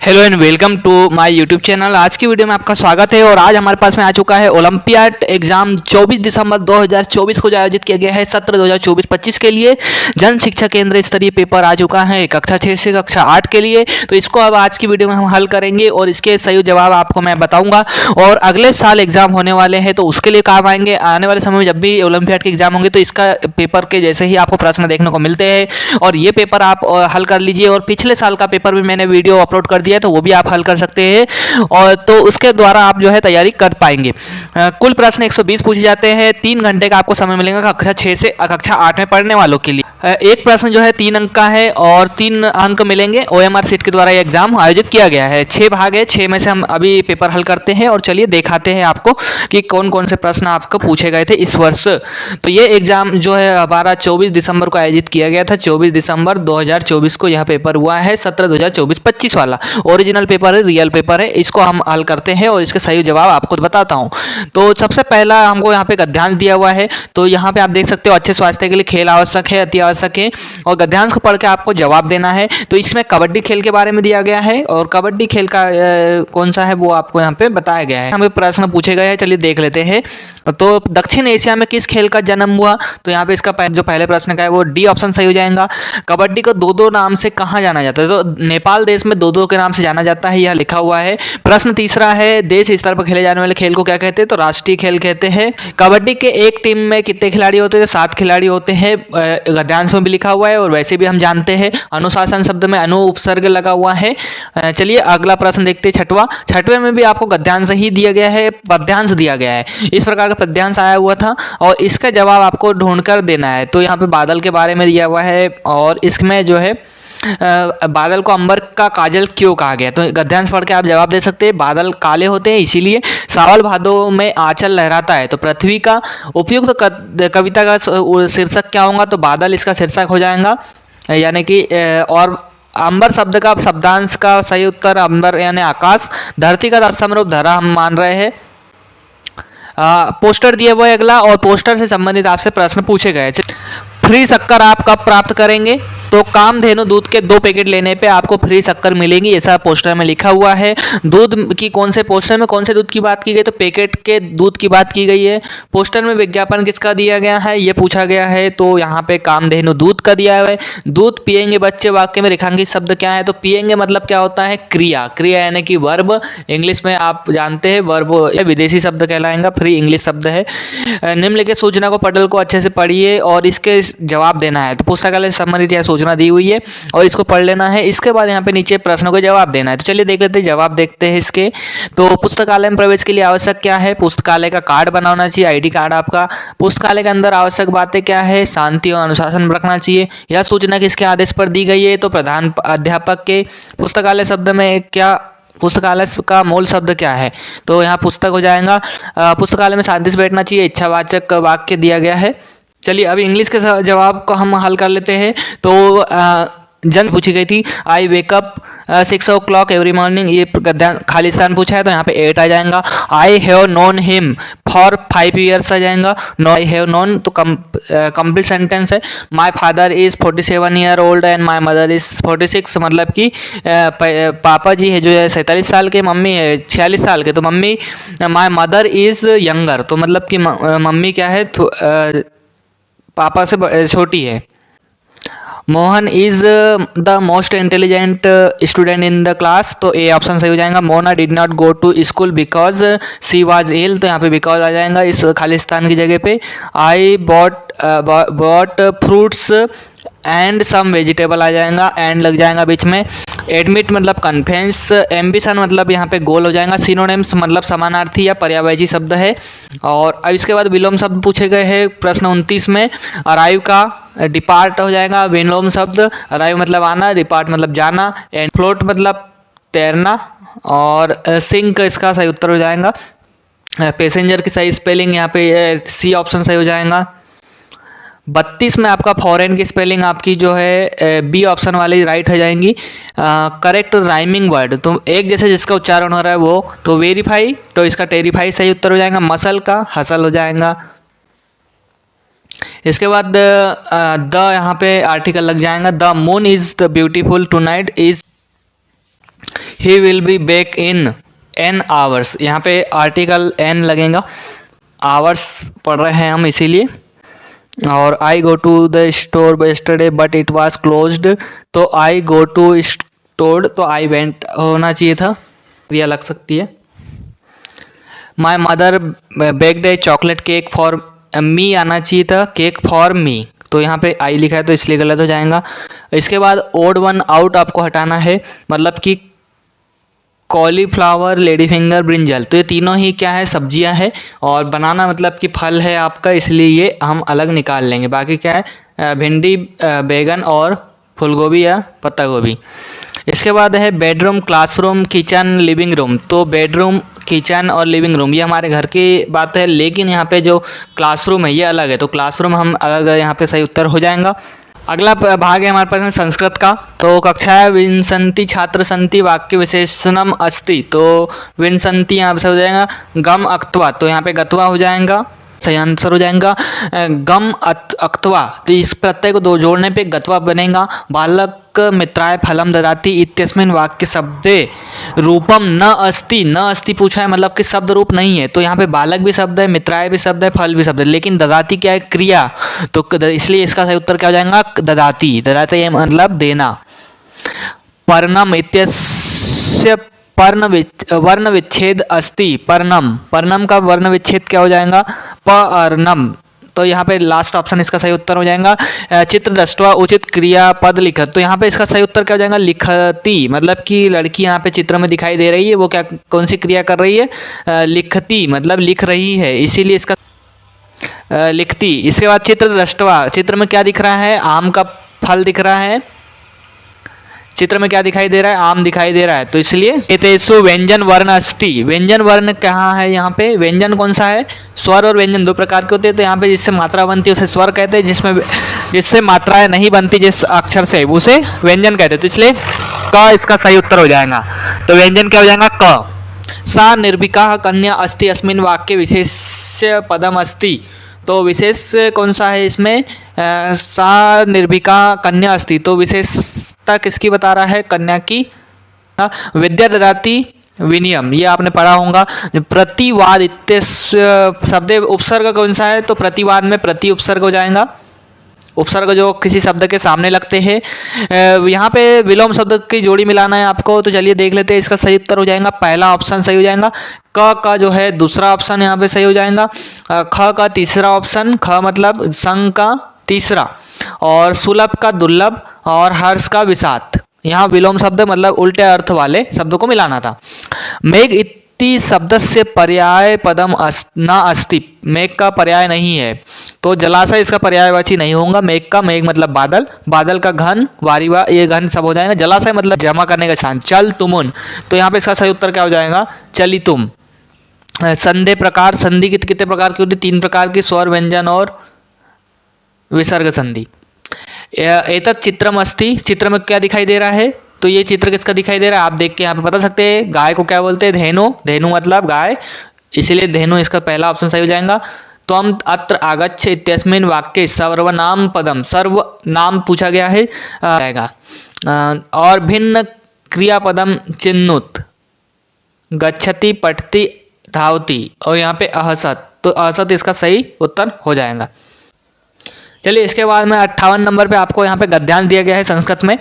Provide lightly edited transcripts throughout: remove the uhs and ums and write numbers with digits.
Hello and welcome to my YouTube channel. आज की video में आपका स्वागत है और आज हमारे पास में आ चुका है ओलंपियाड एग्जाम 24 दिसंबर 2024 को जो आयोजित किया गया है सत्र 2024-25 के लिए जन शिक्षा केंद्र स्तरीय पेपर आ चुका है कक्षा 6 से कक्षा 8 के लिए। तो इसको अब आज की वीडियो में हम हल करेंगे और इसके सही जवाब आपको मैं बताऊंगा। और अगले साल एग्जाम होने वाले हैं तो उसके लिए काम आएंगे। आने वाले समय में जब भी ओलंपियाड के एग्जाम होंगे तो इसका पेपर के जैसे ही आपको प्रश्न देखने को मिलते हैं और ये पेपर आप हल कर लीजिए। और पिछले साल का पेपर भी मैंने वीडियो अपलोड कर दिया है तो वो भी आप हल कर सकते हैं और तो उसके द्वारा आप जो है तैयारी कर पाएंगे। कुल प्रश्न 120 पूछे जाते हैं। 3 घंटे का आपको समय मिलेगा कक्षा 6 से कक्षा 8 में पढ़ने वालों के लिए। एक प्रश्न जो है 3 अंक का है और 3 अंक मिलेंगे। ओएमआर सीट के द्वारा ये एग्जाम आयोजित किया गया है। 6 भाग है, 6 में से हम अभी पेपर हल करते हैं और चलिए दिखाते हैं आपको कि कौन कौन से प्रश्न आपको पूछे गए थे इस वर्ष। तो ये एग्जाम जो है हमारा 24 दिसंबर को आयोजित किया गया था। 24 दिसंबर 2024 को यह पेपर हुआ है सत्र 2024-25 वाला। ओरिजिनल पेपर है, रियल पेपर है। इसको हम हल करते हैं और इसके सही जवाब आपको बताता हूँ। तो सबसे पहला हमको यहाँ पे गद्यांश दिया हुआ है। तो यहाँ पे आप देख सकते हो अच्छे स्वास्थ्य के लिए खेल आवश्यक है, अति आवश्यक है और गद्यांश को पढ़ के आपको जवाब देना है। तो इसमें कबड्डी खेल के बारे में दिया गया है और कबड्डी खेल का कौन सा है वो आपको यहाँ पे बताया गया है। हमें प्रश्न पूछे गए हैं, चलिए देख लेते हैं। तो दक्षिण एशिया में किस खेल का जन्म हुआ? तो यहाँ पे इसका जो पहले प्रश्न का है वो डी ऑप्शन सही हो जाएगा। कबड्डी को दो नाम से कहाँ जाना जाता है? तो नेपाल देश में दो के नाम से जाना जाता है, यह लिखा हुआ है। प्रश्न तीसरा है देश स्तर पर खेले जाने वाले खेल को क्या कहते हैं? तो राष्ट्रीय खेल कहते हैं। कबड्डी के एक टीम में कितने खिलाड़ी होते हैं? 7 खिलाड़ी होते हैं। गद्यांश में भी लिखा हुआ है और वैसे भी हम जानते हैं। अनुशासन शब्द में अनु उपसर्ग लगा हुआ है। चलिए अगला प्रश्न देखते हैं, छठवें में भी आपको गद्यांश ही दिया गया है, पद्यांश दिया गया है। इस प्रकार का पद्यांश आया हुआ था और इसका जवाब आपको ढूंढकर देना है। तो यहाँ पे बादल के बारे में दिया हुआ है और इसमें जो है बादल को अंबर का काजल क्यों कहा गया? तो गद्यांश पढ़ के आप जवाब दे सकते हैं। बादल काले होते हैं इसीलिए। सावन भादों में आंचल लहराता है। तो पृथ्वी का उपयुक्त कविता का शीर्षक क्या होगा? तो बादल इसका शीर्षक हो जाएगा। यानी कि और अंबर शब्द का शब्दांश का सही उत्तर अंबर यानी आकाश। धरती का तत्सम रूप धरा हम मान रहे हैं। पोस्टर दिए हुए अगला और पोस्टर से संबंधित आपसे प्रश्न पूछे गए। फ्री शक्कर आप कब प्राप्त करेंगे? तो कामधेनु दूध के 2 पैकेट लेने पे आपको फ्री शक्कर मिलेंगी, ऐसा पोस्टर में लिखा हुआ है। दूध की कौन से पोस्टर में कौन से दूध की बात की गई? तो पैकेट के दूध की बात की गई है। पोस्टर में विज्ञापन किसका दिया गया है ये पूछा गया है। तो यहाँ पे कामधेनु दूध का दिया है। दूध पिएंगे बच्चे वाक्य में रेखांकित शब्द क्या है? तो पिएंगे मतलब क्या होता है? क्रिया। क्रिया यानी कि वर्ब। इंग्लिश में आप जानते हैं वर्ब या विदेशी शब्द कहलाएगा, फ्री इंग्लिश शब्द है। निम्नलिखित सूचना को पटल को अच्छे से पढ़िए और इसके जवाब देना है। तो पुस्तकालय से संबंधित यह सूचना दी हुई है और इसको पढ़ लेना है। इसके बाद यहाँ पे नीचे प्रश्नों को जवाब देना है। तो चलिए देख लेते हैं, जवाब देखते हैं इसके। तो पुस्तकालय में प्रवेश के लिए आवश्यक क्या है? पुस्तकालय का कार्ड बनाना चाहिए, आईडी कार्ड आपका। पुस्तकालय के अंदर आवश्यक बातें क्या है? शांति और अनुशासन रखना चाहिए। यह सूचना किसके आदेश पर दी गई है? तो प्रधान अध्यापक के। पुस्तकालय शब्द में क्या, पुस्तकालय का मूल शब्द क्या है? तो यहाँ पुस्तक हो जाएगा। पुस्तकालय में शांति से बैठना चाहिए, इच्छावाचक वाक्य दिया गया है। चलिए अब इंग्लिश के जवाब को हम हल कर लेते हैं। तो जन पूछी गई थी I wake up 6 o'clock every morning, ये खाली स्थान पूछा है तो यहाँ पे 8 आ जाएगा। I have known him for 5 years आ जाएगा। नो आई हैव नोन तो कंप्लीट सेंटेंस है। My father is 47 year old and my mother is 46, मतलब कि पापा जी है जो है 47 साल के, मम्मी है 46 साल के। तो mummy my mother is younger, तो मतलब कि मम्मी क्या है पापा से छोटी है। Mohan is the most intelligent student in the class, तो ए ऑप्शन सही हो जाएगा। Mona did not go to school because she was ill, तो यहाँ पे बिकॉज आ जाएगा इस खालिस्तान की जगह पे। I bought fruits and some vegetable आ जाएगा, एंड लग जाएगा बीच में। एडमिट मतलब कन्फेंस। एम्बिशन मतलब यहाँ पे गोल हो जाएगा। सिनोनिम्स मतलब समानार्थी या पर्यायवाची शब्द है। और अब इसके बाद विलोम शब्द पूछे गए हैं प्रश्न 29 में। अराइव का डिपार्ट हो जाएगा विलोम शब्द। अराइव मतलब आना, डिपार्ट मतलब जाना, एंड फ्लोट मतलब तैरना, और सिंक इसका सही उत्तर हो जाएगा। पैसेंजर की सही स्पेलिंग यहाँ पे सी ऑप्शन सही हो जाएगा। 32 में आपका फॉरेन की स्पेलिंग आपकी जो है बी ऑप्शन वाली राइट हो जाएंगी। करेक्ट राइमिंग वर्ड, तो एक जैसे जिसका उच्चारण हो रहा है वो, तो वेरीफाई, तो इसका टेरीफाई सही उत्तर हो जाएगा। मसल का हसल हो जाएगा। इसके बाद द यहाँ पे आर्टिकल लग जाएगा। The moon is the beautiful tonight is he will be back in an hours, यहाँ पे आर्टिकल एन लगेगा, आवर्स पढ़ रहे हैं हम इसीलिए। और I go to the store yesterday but it was closed, तो आई गो टू स्टोर तो आई वेंट होना चाहिए था, क्रिया लग सकती है। My mother baked A chocolate cake for me आना चाहिए था, केक फॉर मी, तो यहाँ पे आई लिखा है तो इसलिए गलत हो जाएगा। इसके बाद ओड वन आउट आपको हटाना है, मतलब कि कॉलीफ्लावर, लेडी फिंगर, ब्रिंजल, तो ये तीनों ही क्या है, सब्जियां है, और बनाना मतलब कि फल है आपका, इसलिए ये हम अलग निकाल लेंगे। बाकी क्या है, भिंडी, बैगन और फूलगोभी या पत्ता गोभी। इसके बाद है bedroom, classroom, kitchen, living room, तो बेडरूम, किचन और लिविंग रूम ये हमारे घर की बात है, लेकिन यहाँ पे जो क्लासरूम है ये अलग है, तो क्लासरूम हम अलग, यहाँ पे सही उत्तर हो जाएगा। अगला भाग है हमारे पास संस्कृत का, तो कक्षा विंसंति छात्र संति वाक्य विशेषणम अस्ति, तो विंसंति यहाँ से हो जाएगा गम अक्त्वा, तो यहाँ पे गत्वा हो जाएगा, सही आंसर हो जाएगा गम अक्त्वा, तो इस प्रत्यय को दो जोड़ने पे गत्वा बनेगा। बालक मित्राय फलम ददाति इत्यस्मिन् वाक्य शब्दे रूपम न अस्ति, न अस्ति पूछा है मतलब कि शब्द रूप नहीं है, तो यहाँ पे बालक भी शब्द है, मित्राय भी शब्द है, फल भी शब्द है, लेकिन ददाति क्या है, क्रिया, तो इसलिए इसका सही उत्तर क्या हो जाएगा, ददाति, ददाति मतलब देना। पर्णम इत्यस्य वर्ण विच्छेद अस्ति, पर्णम, पर्णम का वर्ण विच्छेद क्या हो जाएगा, पर्णम, तो यहाँ पे लास्ट ऑप्शन इसका सही उत्तर हो जाएगा। चित्र दृष्टवा उचित क्रियापद लिखत, तो यहाँ पे इसका सही उत्तर क्या हो जाएगा, लिखती, मतलब कि लड़की यहाँ पे चित्र में दिखाई दे रही है, वो क्या, कौन सी क्रिया कर रही है, लिखती, मतलब लिख रही है, इसीलिए इसका लिखती। इसके बाद चित्र दृष्टवा, चित्र में क्या दिख रहा है, आम का फल दिख रहा है, चित्र में क्या दिखाई दे रहा है, आम दिखाई दे रहा है, तो इसलिए एतेषु व्यंजन वर्ण अस्ति, व्यंजन वर्ण कहाँ है, यहाँ पे व्यंजन कौन सा है, स्वर और व्यंजन दो प्रकार के होते हैं, तो यहाँ पे जिससे मात्रा बनती है उसे स्वर कहते हैं, जिससे मात्राएं नहीं बनती जिस अक्षर से उसे व्यंजन कहते हैं, तो इसलिए क इसका सही उत्तर हो जाएगा। तो व्यंजन क्या हो जाएगा, क। सा निर्भिका कन्या अस्ति अस्मिन् वाक्य विशेष पदम अस्ति, तो विशेष कौन सा है इसमें, सा निर्भिका कन्या अस्ति, तो विशेषता किसकी बता रहा है, कन्या की। विद्या ददाति विनियम, ये आपने पढ़ा होगा। प्रतिवाद इत्यस्य शब्द उपसर्ग कौन सा है, तो प्रतिवाद में प्रति उपसर्ग हो जाएगा, उपसर्ग जो किसी शब्द के सामने लगते हैं। यहाँ पे विलोम शब्द की जोड़ी मिलाना है आपको, तो चलिए देख लेते हैं, इसका सही उत्तर हो जाएगा पहला ऑप्शन सही हो जाएगा, क का जो है दूसरा ऑप्शन यहाँ पे सही हो जाएगा, ख का तीसरा ऑप्शन, ख मतलब संग का तीसरा, और सुलभ का दुर्लभ, और हर्ष का विषाद। यहाँ विलोम शब्द मतलब उल्टे अर्थ वाले शब्दों को मिलाना था। मेघ इति शब्द से पर्याय पदम न अस्ति, मेघ का पर्याय नहीं है, तो जलाशय इसका पर्यायवाची नहीं होगा। मेघ का, मेघ मतलब बादल, बादल का घन, वारिवा, ये घन सब हो जाएगा। जलाशय मतलब जमा करने का स्थान, चल तुमुन, तो यहाँ पे इसका सही उत्तर क्या हो जाएगा, चली तुम। संधि प्रकार, संधि कितने प्रकार की होती है, 3 प्रकार की, स्वर, व्यंजन और विसर्ग संधि। एतत् चित्रम अस्ति, चित्र में क्या दिखाई दे रहा है, तो ये चित्र किसका दिखाई दे रहा है, आप देख के यहाँ पे बता सकते हैं। गाय को क्या बोलते हैं, धेनु, धेनु मतलब गाय, इसीलिए धेनु इसका पहला ऑप्शन सही हो जाएगा। तो हम अत्र आगच्छ इत्यस्मिन् वाक्ये सर्वनाम पदम, सर्वनाम पूछा गया है जाएगा, और भिन्न क्रियापदम चिन्नुत, गच्छति, पठति, धावति, और यहाँ पे अहसत, तो अहसत इसका सही उत्तर हो जाएगा। चलिए इसके बाद में 58 नंबर पे आपको यहाँ पे गद्यांश दिया गया है संस्कृत में,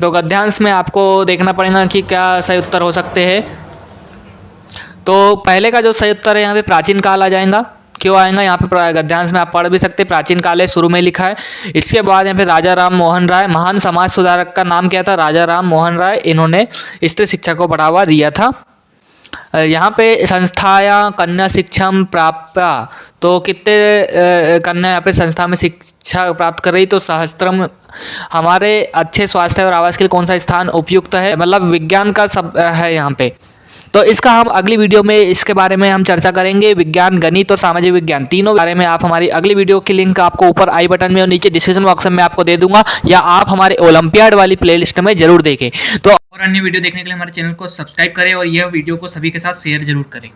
तो गद्यांश में आपको देखना पड़ेगा कि क्या सही उत्तर हो सकते हैं। तो पहले का जो सही उत्तर है यहाँ पे प्राचीन काल आ जाएगा, क्यों आएगा, यहाँ पे गद्यांश में आप पढ़ भी सकते हैं, प्राचीन काल है, शुरू में लिखा है। इसके बाद यहाँ पे राजा राम मोहन राय, महान समाज सुधारक का नाम क्या था, राजा राम मोहन राय, इन्होंने स्त्री शिक्षा को बढ़ावा दिया था। यहाँ पे संस्थाया कन्या शिक्षम प्राप्त, तो कितने कन्या यहाँ पे संस्था में शिक्षा प्राप्त कर रही, तो सहस्त्रम। हमारे अच्छे स्वास्थ्य और आवास के लिए कौन सा स्थान उपयुक्त है, मतलब विज्ञान का सब है यहाँ पे, तो इसका हम अगली वीडियो में इसके बारे में हम चर्चा करेंगे। विज्ञान, गणित और सामाजिक विज्ञान तीनों बारे में आप हमारी अगली वीडियो की लिंक आपको ऊपर आई बटन में और नीचे डिस्क्रिप्शन बॉक्स में आपको दे दूंगा, या आप हमारे ओलंपियाड वाली प्लेलिस्ट में जरूर देखें। तो और अन्य वीडियो देखने के लिए हमारे चैनल को सब्सक्राइब करें और यह वीडियो को सभी के साथ शेयर जरूर करें।